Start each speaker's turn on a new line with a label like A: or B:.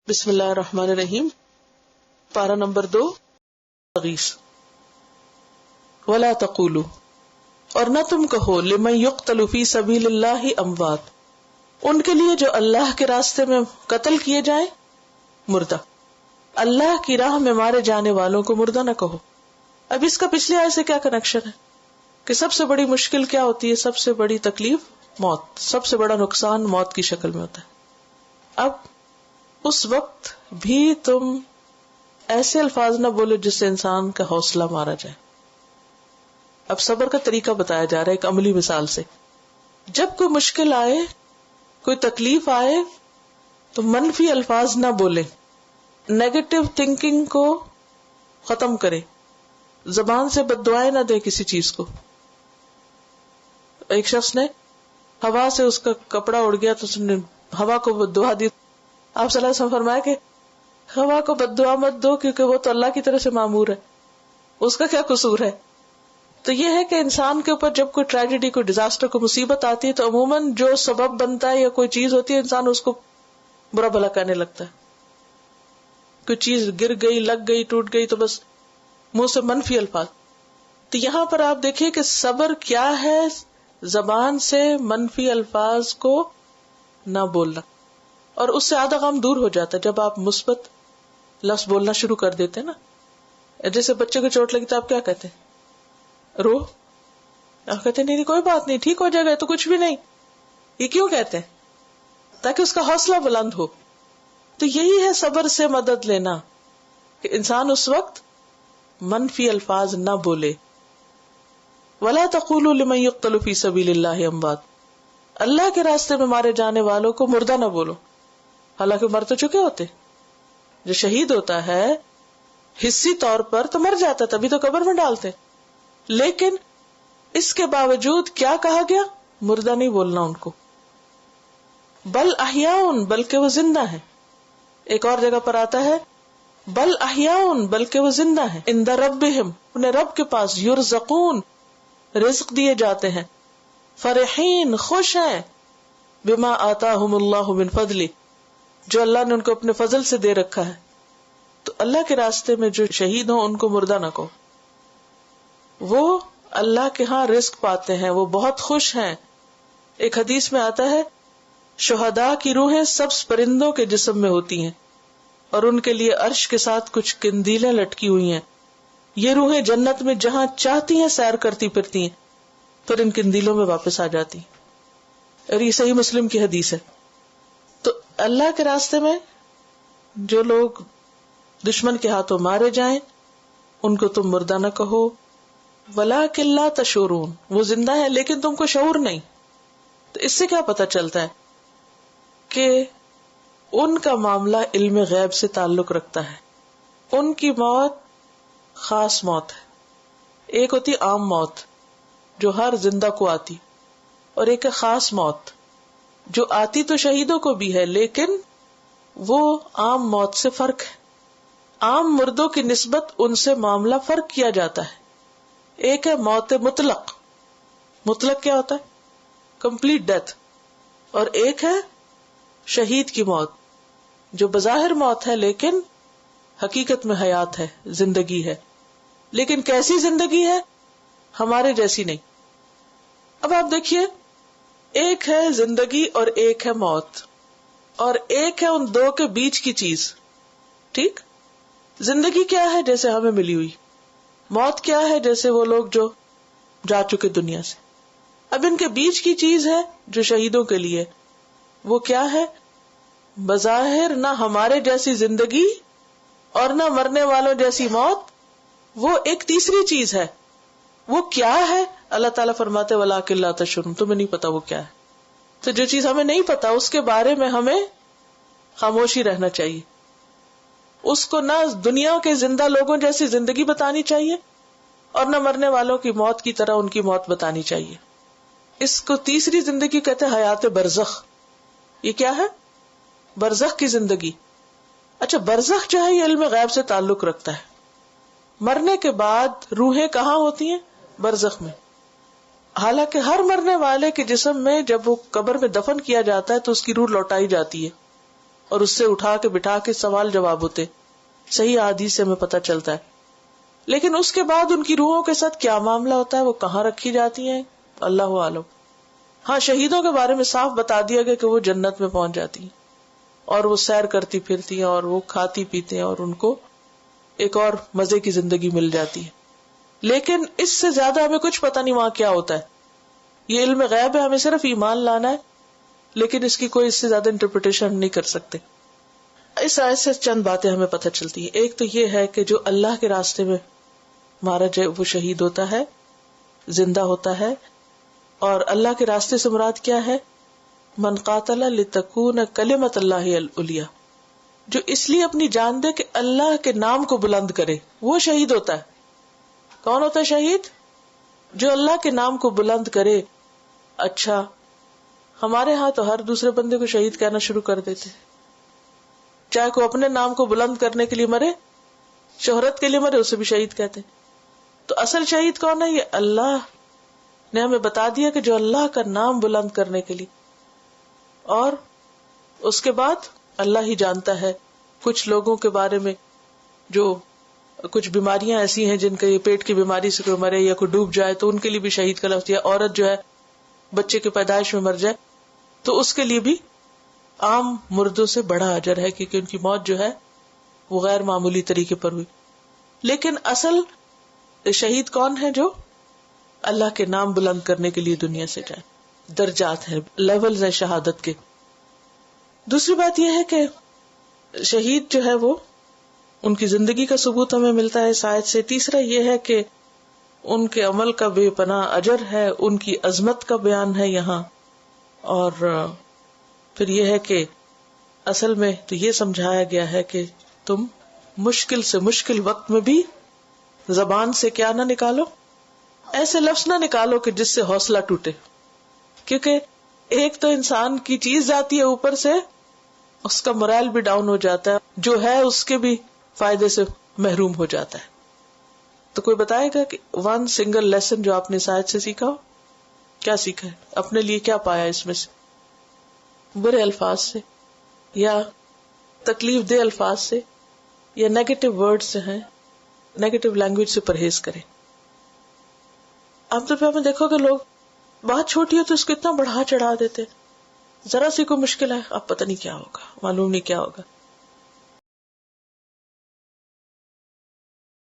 A: بسم اللہ الرحمن الرحیم. پارہ نمبر 2 غیث. ولا تقولوا، اور نہ تم کہو لمن یقتل فی سبیل اللہ اموات، ان کے لیے جو اللہ کے راستے میں قتل کیے جائیں مردہ. اللہ کی راہ میں مارے جانے والوں کو مردہ نہ کہو. اب اس کا پچھلے آیت سے کیا کنیکشن ہے کہ سب سے بڑی مشکل کیا ہوتی ہے؟ سب سے بڑی تکلیف موت، سب سے بڑا نقصان موت کی شکل میں ہوتا ہے. اب اس وقت بھی تم ایسے الفاظ نہ بولو جس سے انسان کا حوصلہ مارا جائے. اب صبر کا طریقہ بتایا جا رہا ہے ایک عملی مثال سے. جب کوئی مشکل آئے، کوئی تکلیف آئے تو منفی الفاظ نہ بولے، نیگیٹو تھنکنگ کو ختم کرے، زبان سے بد دعائیں نہ دے کسی چیز کو. ایک شخص نے ہوا سے اس کا کپڑا اڑ گیا تو اس نے ہوا کو بد دعا دی. آپ صلی اللہ علیہ وسلم فرمایا کہ ہوا کو بد دعا مت دو کیونکہ وہ تو اللہ کی طرف سے مامور ہے، اس کا کیا قصور ہے. تو یہ ہے کہ انسان کے اوپر جب کوئی ٹریجڈی، کوئی ڈیزاسٹر، کوئی مصیبت آتی ہے تو عموماً جو سبب بنتا ہے یا کوئی چیز ہوتی ہے انسان اس کو برا بھلا کہنے لگتا ہے. کوئی چیز گر گئی، لگ گئی، ٹوٹ گئی تو بس منہ سے منفی الفاظ. تو یہاں پر آپ دیکھیے کہ صبر کیا ہے، زبان سے منفی الفاظ کو نہ بولنا، اور اس سے آدھا غم دور ہو جاتا ہے جب آپ مثبت لفظ بولنا شروع کر دیتے ہیں نا. جیسے بچے کو چوٹ لگی تو آپ کیا کہتے ہیں؟ رو. آپ کہتے ہیں نہیں کوئی بات نہیں، ٹھیک ہو جائے گا، تو کچھ بھی نہیں. یہ کیوں کہتے ہیں؟ تاکہ اس کا حوصلہ بلند ہو. تو یہی ہے صبر سے مدد لینا، کہ انسان اس وقت منفی الفاظ نہ بولے. ولا تقولوا لمن يقتل في سبيل الله اموات، اللہ کے راستے میں مارے جانے والوں کو مردہ نہ بولو. حالانکہ مر تو چکے ہوتے. جو شہید ہوتا ہے حصی طور پر تو مر جاتا، تبھی تو قبر میں ڈالتے، لیکن اس کے باوجود کیا کہا گیا؟ مردہ نہیں بولنا ان کو. بل احیاء، بلکہ وہ زندہ ہیں. ایک اور جگہ پر آتا ہے بل احیاء، بلکہ وہ زندہ ہیں. عند ربہم، اپنے رب کے پاس. یرزقون، رزق دیے جاتے ہیں. فرحین، خوش ہیں. بما آتاہم اللہ من فضلہ، جو اللہ نے ان کو اپنے فضل سے دے رکھا ہے. تو اللہ کے راستے میں جو شہید ہوں ان کو مردہ نہ کہو. وہ اللہ کے ہاں رزق پاتے ہیں، وہ بہت خوش ہیں. ایک حدیث میں آتا ہے شہداء کی روحیں سبز پرندوں کے جسم میں ہوتی ہیں، اور ان کے لیے عرش کے ساتھ کچھ قندیلیں لٹکی ہوئی ہیں. یہ روحیں جنت میں جہاں چاہتی ہیں سیر کرتی پھرتی ہیں، پھر ان قندیلوں میں واپس آ جاتی ہیں. اور یہ صحیح مسلم کی حدیث ہے. تو اللہ کے راستے میں جو لوگ دشمن کے ہاتھوں مارے جائیں ان کو تم مردہ نہ کہو. وَلَٰكِن لَا تَشْعُرُونَ، وہ زندہ ہے لیکن تم کو شعور نہیں. تو اس سے کیا پتا چلتا ہے کہ ان کا معاملہ علم غیب سے تعلق رکھتا ہے. ان کی موت خاص موت ہے. ایک ہوتی عام موت جو ہر زندہ کو آتی، اور ایک ہے خاص موت جو آتی تو شہیدوں کو بھی ہے لیکن وہ عام موت سے فرق ہے. عام مردوں کی نسبت ان سے معاملہ فرق کیا جاتا ہے. ایک ہے موت مطلق. مطلق کیا ہوتا ہے؟ Complete death. اور ایک ہے شہید کی موت جو بظاہر موت ہے لیکن حقیقت میں حیات ہے، زندگی ہے. لیکن کیسی زندگی ہے؟ ہمارے جیسی نہیں. اب آپ دیکھیے، ایک ہے زندگی اور ایک ہے موت، اور ایک ہے ان دو کے بیچ کی چیز. ٹھیک؟ زندگی کیا ہے؟ جیسے ہمیں ملی ہوئی. موت کیا ہے؟ جیسے وہ لوگ جو جا چکے دنیا سے. اب ان کے بیچ کی چیز ہے جو شہیدوں کے لیے. وہ کیا ہے؟ بظاہر نہ ہمارے جیسی زندگی اور نہ مرنے والوں جیسی موت. وہ ایک تیسری چیز ہے. وہ کیا ہے؟ اللہ تعالیٰ فرماتے وَلَٰكِن لَا تَشْعُرُونَ، تمہیں نہیں پتا وہ کیا ہے. تو جو چیز ہمیں نہیں پتا اس کے بارے میں ہمیں خاموشی رہنا چاہیے. اس کو نہ دنیا کے زندہ لوگوں جیسی زندگی بتانی چاہیے اور نہ مرنے والوں کی موت کی طرح ان کی موت بتانی چاہیے. اس کو تیسری زندگی کہتے ہیں حیات برزخ. یہ کیا ہے؟ برزخ کی زندگی. اچھا، برزخ جو ہے یہ علم غیب سے تعلق رکھتا ہے. مرنے کے بعد روحیں کہاں ہوتی ہیں؟ برزخ میں. حالانکہ ہر مرنے والے کے جسم میں جب وہ قبر میں دفن کیا جاتا ہے تو اس کی روح لوٹائی جاتی ہے اور اس سے اٹھا کے بٹھا کے سوال جواب ہوتے. صحیح احادیث سے ہمیں پتہ چلتا ہے. لیکن اس کے بعد ان کی روحوں کے ساتھ کیا معاملہ ہوتا ہے, وہ کہاں رکھی جاتی ہیں, اللہ عالم. ہاں, شہیدوں کے بارے میں صاف بتا دیا گیا کہ وہ جنت میں پہنچ جاتی ہیں اور وہ سیر کرتی پھرتی ہیں اور وہ کھاتی پیتے ہیں اور ان کو ایک اور مزے کی زندگی مل جاتی ہے. لیکن اس سے زیادہ ہمیں کچھ پتہ نہیں وہاں کیا ہوتا ہے. یہ علم غیب ہے, ہمیں صرف ایمان لانا ہے, لیکن اس کی کوئی اس سے زیادہ انٹرپریٹیشن نہیں کر سکتے. اس آیت سے چند باتیں ہمیں پتہ چلتی ہیں. ایک تو یہ ہے کہ جو اللہ کے راستے میں مارا جائے وہ شہید ہوتا ہے, زندہ ہوتا ہے. اور اللہ کے راستے سے مراد کیا ہے؟ من قاتل لتکون کلمۃ اللہ العلیٰ, جو اس لیے اپنی جان دے کہ اللہ کے نام کو بلند کرے, وہ شہید ہوتا ہے. کون ہوتا ہے شہید؟ جو اللہ کے نام کو بلند کرے. اچھا, ہمارے ہاں تو ہر دوسرے بندے کو شہید کہنا شروع کر دیتے, چاہے کوئی اپنے نام کو بلند کرنے کے لیے مرے, شہرت کے لیے مرے, اسے بھی شہید کہتے. تو اصل شہید کون ہے؟ یہ اللہ نے ہمیں بتا دیا کہ جو اللہ کا نام بلند کرنے کے لیے. اور اس کے بعد اللہ ہی جانتا ہے کچھ لوگوں کے بارے میں جو کچھ بیماریاں ایسی ہیں جن کا یہ پیٹ کی بیماری سے کوئی مرے یا کوئی ڈوب جائے تو ان کے لیے بھی شہید کا لفظ, یا عورت جو ہے بچے کی پیدائش میں مر جائے تو اس کے لیے بھی عام مردوں سے بڑا اجر ہے, کیونکہ ان کی موت جو ہے وہ غیر معمولی طریقے پر ہوئی. لیکن اصل شہید کون ہے؟ جو اللہ کے نام بلند کرنے کے لیے دنیا سے جائے. درجات ہیں, لیولز ہیں شہادت کے. دوسری بات یہ ہے کہ شہید جو ہے وہ ان کی زندگی کا ثبوت ہمیں ملتا ہے اس آیت سے. تیسرا یہ ہے کہ ان کے عمل کا بے پناہ اجر ہے, ان کی عظمت کا بیان ہے یہاں. اور پھر یہ ہے کہ اصل میں تو یہ سمجھایا گیا ہے کہ تم مشکل سے مشکل وقت میں بھی زبان سے کیا نہ نکالو, ایسے لفظ نہ نکالو کہ جس سے حوصلہ ٹوٹے. کیونکہ ایک تو انسان کی چیز جاتی ہے, اوپر سے اس کا morale بھی ڈاؤن ہو جاتا ہے, جو ہے اس کے بھی فائدے سے محروم ہو جاتا ہے. تو کوئی بتائے گا کہ ون سنگل لیسن جو آپ نے شاید سے سیکھا ہو, کیا سیکھا ہے, اپنے لیے کیا پایا اس میں سے؟ برے الفاظ سے یا تکلیف دہ الفاظ سے یا نیگیٹو ورڈ سے ہیں, نیگیٹو لینگویج سے پرہیز کریں. عام طور پہ ہمیں دیکھو کہ لوگ بات چھوٹی ہو تو اس کو اتنا بڑھا چڑھا دیتے, ذرا سی کوئی مشکل ہے اب پتہ نہیں کیا ہوگا, معلوم نہیں کیا ہوگا.